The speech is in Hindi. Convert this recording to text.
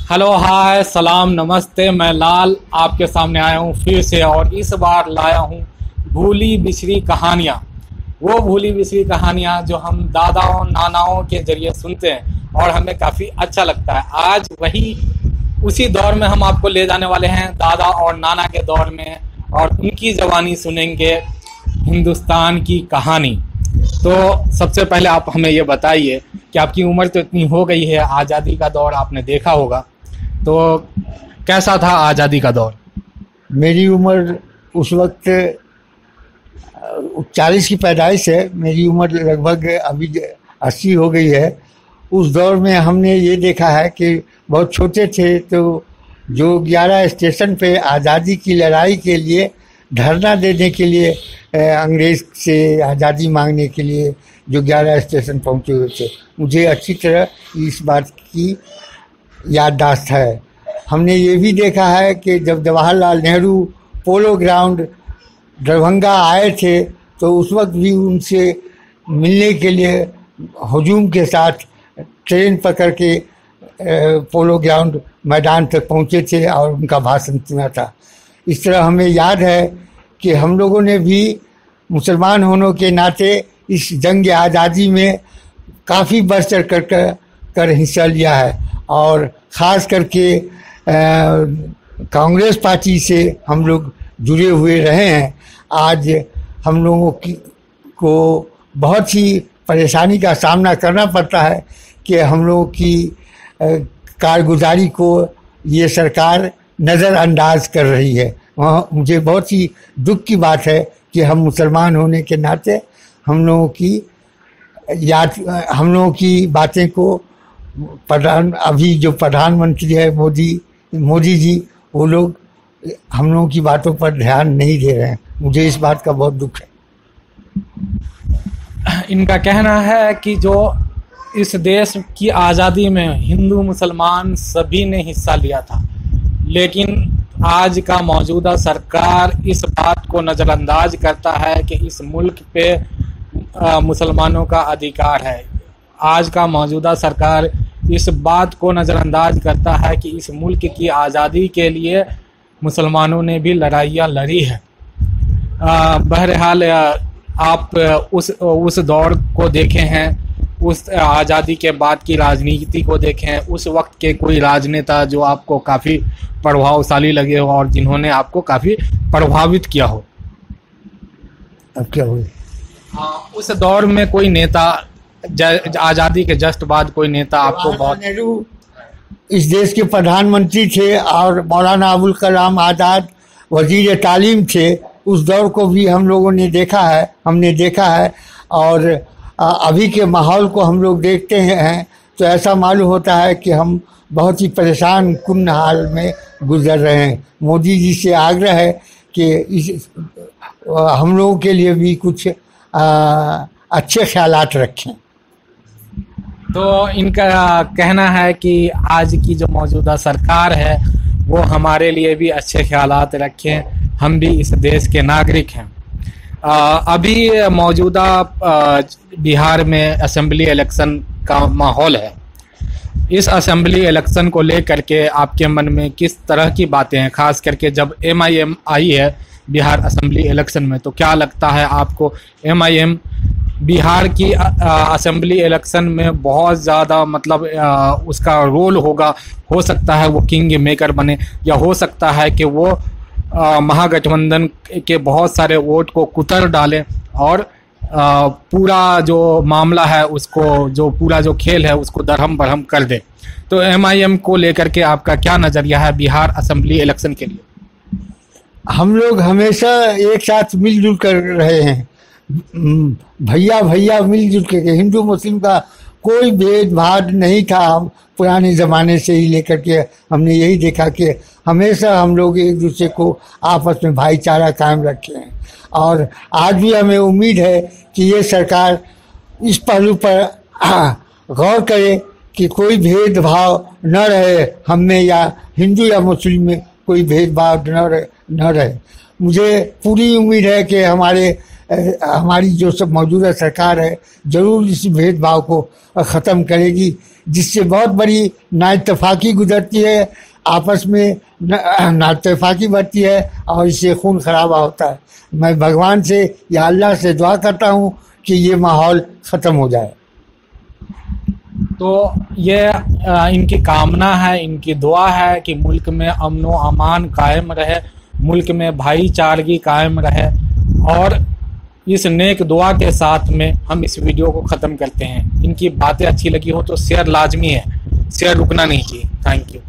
हेलो हाय सलाम नमस्ते। मैं लाल आपके सामने आया हूँ फिर से, और इस बार लाया हूँ भूली बिछड़ी कहानियाँ। वो भूली बिछड़ी कहानियाँ जो हम दादाओं नानाओं के जरिए सुनते हैं और हमें काफ़ी अच्छा लगता है। आज वही उसी दौर में हम आपको ले जाने वाले हैं, दादा और नाना के दौर में, और उनकी ज़बानी सुनेंगे हिंदुस्तान की कहानी। तो सबसे पहले आप हमें ये बताइए कि आपकी उम्र तो इतनी हो गई है, आज़ादी का दौर आपने देखा होगा, तो कैसा था आज़ादी का दौर? मेरी उम्र उस वक्त 40 की पैदाइश है। मेरी उम्र लगभग अभी 80 हो गई है। उस दौर में हमने ये देखा है कि बहुत छोटे थे तो जो 11 स्टेशन पे आज़ादी की लड़ाई के लिए धरना देने के लिए अंग्रेज़ से आज़ादी मांगने के लिए जो 11 स्टेशन पहुँचे हुए थे, मुझे अच्छी तरह इस बात की याददाश्त है। हमने ये भी देखा है कि जब जवाहरलाल नेहरू पोलो ग्राउंड दरभंगा आए थे तो उस वक्त भी उनसे मिलने के लिए हजूम के साथ ट्रेन पकड़ के पोलो ग्राउंड मैदान तक पहुँचे थे और उनका भाषण सुना था। इस तरह हमें याद है कि हम लोगों ने भी मुसलमान होने के नाते इस जंग आज़ादी में काफ़ी बढ़ चढ़ कर हिस्सा लिया है, और ख़ास करके कांग्रेस पार्टी से हम लोग जुड़े हुए रहे हैं। आज हम लोगों को बहुत ही परेशानी का सामना करना पड़ता है कि हम लोगों की कारगुजारी को ये सरकार नज़रअंदाज कर रही है। वहाँ मुझे बहुत ही दुख की बात है कि हम मुसलमान होने के नाते हम लोगों की बातें को अभी जो प्रधानमंत्री है मोदी जी, वो लोग हम लोगों की बातों पर ध्यान नहीं दे रहे हैं। मुझे इस बात का बहुत दुख है। इनका कहना है कि जो इस देश की आज़ादी में हिंदू मुसलमान सभी ने हिस्सा लिया था, लेकिन आज का मौजूदा सरकार इस बात को नज़रअंदाज करता है कि इस मुल्क पे मुसलमानों का अधिकार है। आज का मौजूदा सरकार इस बात को नज़रअंदाज करता है कि इस मुल्क की आज़ादी के लिए मुसलमानों ने भी लड़ाइयाँ लड़ी है। बहरहाल आप उस दौर को देखे हैं, उस आज़ादी के बाद की राजनीति को देखें, उस वक्त के कोई राजनेता जो आपको काफ़ी प्रभावशाली लगे हो और जिन्होंने आपको काफ़ी प्रभावित किया हो। अब क्या हुआ? उस दौर में कोई नेता, आज़ादी के जस्ट बाद कोई नेता आपको बहुत? नेहरू इस देश के प्रधानमंत्री थे और मौलाना अबुल कलाम आज़ाद वजीर तालीम थे। उस दौर को भी हम लोगों ने हमने देखा है, और अभी के माहौल को हम लोग देखते हैं तो ऐसा मालूम होता है कि हम बहुत ही परेशान कुन हाल में गुजर रहे हैं। मोदी जी से आग्रह है कि हम लोगों के लिए भी कुछ अच्छे ख्यालात रखें। तो इनका कहना है कि आज की जो मौजूदा सरकार है वो हमारे लिए भी अच्छे ख्यालात रखें, हम भी इस देश के नागरिक हैं। अभी मौजूदा बिहार में असेंबली इलेक्शन का माहौल है। इस असेंबली इलेक्शन को लेकर के आपके मन में किस तरह की बातें हैं? खास करके जब MIM आई है बिहार असेंबली इलेक्शन में, तो क्या लगता है आपको MIM बिहार की असेंबली इलेक्शन में बहुत ज़्यादा उसका रोल होगा? हो सकता है वो किंग मेकर बने, या हो सकता है कि वो महागठबंधन के बहुत सारे वोट को कुतर डालें और पूरा जो मामला है उसको, जो पूरा जो खेल है उसको दरहम बरहम कर दे। तो MIM को लेकर के आपका क्या नज़रिया है बिहार असेंबली इलेक्शन के लिए? हम लोग हमेशा एक साथ मिलजुल कर रहे हैं, भैया भैया मिलजुल के। हिंदू मुस्लिम का कोई भेदभाव नहीं था। हम पुराने ज़माने से ही लेकर के हमने यही देखा कि हमेशा हम लोग एक दूसरे को आपस में भाईचारा कायम रखे हैं, और आज भी हमें उम्मीद है कि ये सरकार इस पहलू पर गौर करे कि कोई भेदभाव न रहे हम में, या हिंदू या मुस्लिम में कोई भेदभाव न रहे। मुझे पूरी उम्मीद है कि हमारे हमारी जो सब मौजूदा सरकार है ज़रूर इस भेदभाव को ख़त्म करेगी, जिससे बहुत बड़ी नाइत्तेफाकी गुजरती है, आपस में नाइत्तेफाकी बढ़ती है और इससे खून खराबा होता है। मैं भगवान से या अल्लाह से दुआ करता हूँ कि ये माहौल ख़त्म हो जाए। तो ये इनकी कामना है, इनकी दुआ है कि मुल्क में अमन व अमान कायम रहे, मुल्क में भाईचारगी कायम रहे। और इस नेक दुआ के साथ में हम इस वीडियो को ख़त्म करते हैं। इनकी बातें अच्छी लगी हो तो शेयर लाजमी है, शेयर रुकना नहीं चाहिए। Thank you.